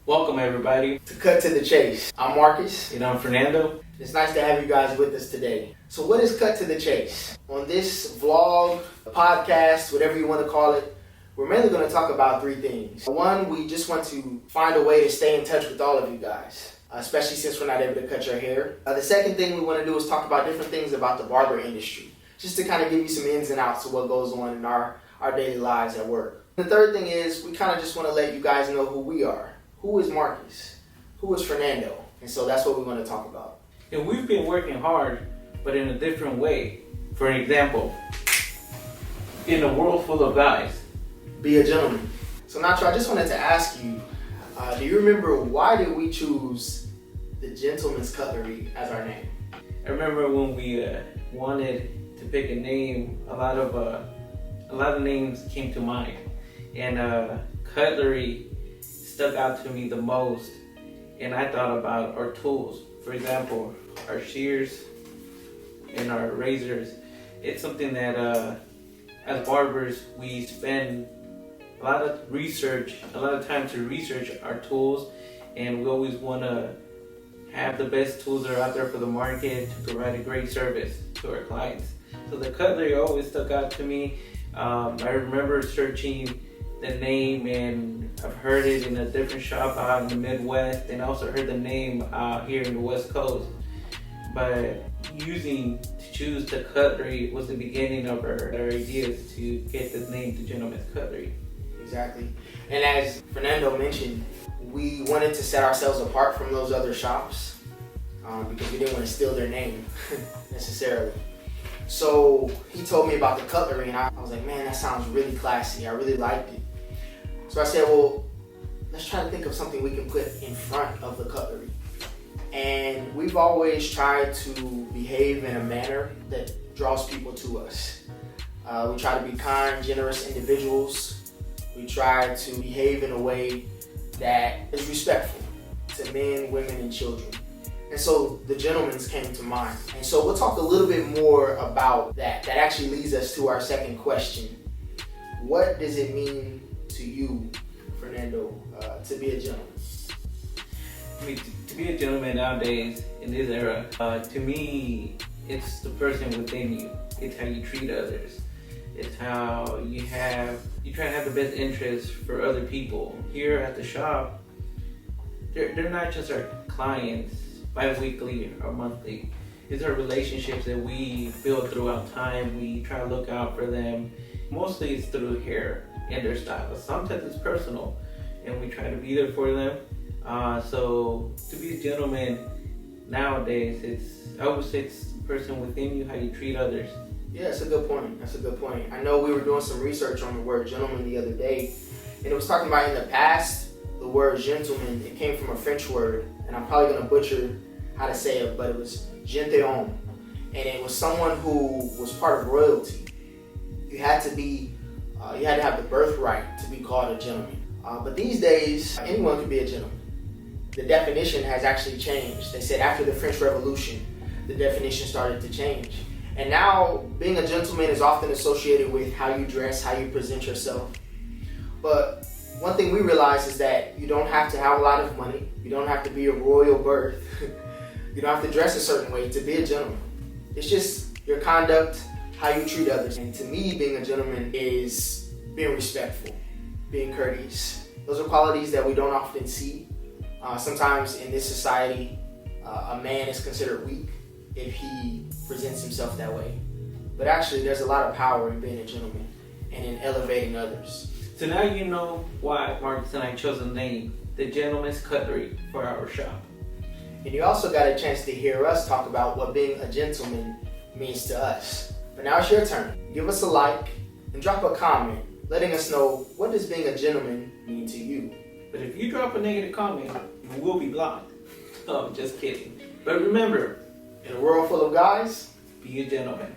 Welcome everybody To cut to the chase. I'm Marcus. and I'm Fernando. It's nice to have you guys with us today. So what is cut to the chase? On this vlog, podcast, whatever you want to call it, we're mainly going to talk about three things. One, we just want to find a way to stay in touch with all of you guys, especially since we're not able to cut your hair. The second thing we want to do is talk about different things about the barber industry, just to kind of give you some ins and outs of what goes on in our daily lives at work. The third thing is we kind of just want to let you guys know who we are. Who is Marcus? Who is Fernando? And so that's what we want to talk about. And we've been working hard, but in a different way. For an example, in a world full of guys. Be a gentleman. So Nacho, I just wanted to ask you, do you remember why did we choose the Gentleman's Cutlery as our name? I remember when we wanted to pick a name, a lot of names came to mind, and cutlery stuck out to me the most. And I thought about our tools. For example, our shears and our razors. It's something that as barbers we spend a lot of time to research our tools, and we always want to have the best tools that are out there for the market to provide a great service to our clients. So the cutlery always stuck out to me. I remember searching the name, and I've heard it in a different shop out in the Midwest, and I also heard the name out here in the West Coast. But to choose the cutlery was the beginning of our ideas to get this name, the Gentleman's Cutlery. Exactly. And as Fernando mentioned, we wanted to set ourselves apart from those other shops because we didn't want to steal their name necessarily. So he told me about the cutlery, and I was like, man, that sounds really classy. I really liked it. So I said, well, let's try to think of something we can put in front of the cutlery. And we've always tried to behave in a manner that draws people to us. We try to be kind, generous individuals. We try to behave in a way that is respectful to men, women, and children. And so the Gentleman's came to mind. And so we'll talk a little bit more about that. That actually leads us to our second question. What does it mean to you, Fernando, to be a gentleman? I mean, to be a gentleman nowadays, in this era, to me, it's the person within you. It's how you treat others. It's how you try to have the best interest for other people. Here at the shop, they're not just our clients bi-weekly or monthly. These are relationships that we build throughout time. We try to look out for them. Mostly it's through hair and their style, but sometimes it's personal, and we try to be there for them. So to be a gentleman nowadays, I would say it's the person within you, how you treat others. Yeah, that's a good point. I know we were doing some research on the word gentleman the other day, and it was talking about in the past, the word gentleman, it came from a French word, and I'm probably going to butcher how to say it, but it was gentilhomme, and it was someone who was part of royalty. You had to have the birthright to be called a gentleman. But these days, anyone can be a gentleman. The definition has actually changed. They said after the French Revolution, the definition started to change. And now, being a gentleman is often associated with how you dress, how you present yourself. But one thing we realize is that you don't have to have a lot of money. You don't have to be of royal birth. You don't have to dress a certain way to be a gentleman. It's just your conduct, how you treat others. And to me, being a gentleman is being respectful, being courteous. Those are qualities that we don't often see. Sometimes in this society, a man is considered weak if he presents himself that way. But actually, there's a lot of power in being a gentleman and in elevating others. So now you know why Marcus and I chose the name, the Gentleman's Cutlery, for our shop. And you also got a chance to hear us talk about what being a gentleman means to us. But now it's your turn. Give us a like and drop a comment letting us know, what does being a gentleman mean to you? But if you drop a negative comment, you will be blocked. Oh, just kidding. But remember, in a world full of guys, be a gentleman.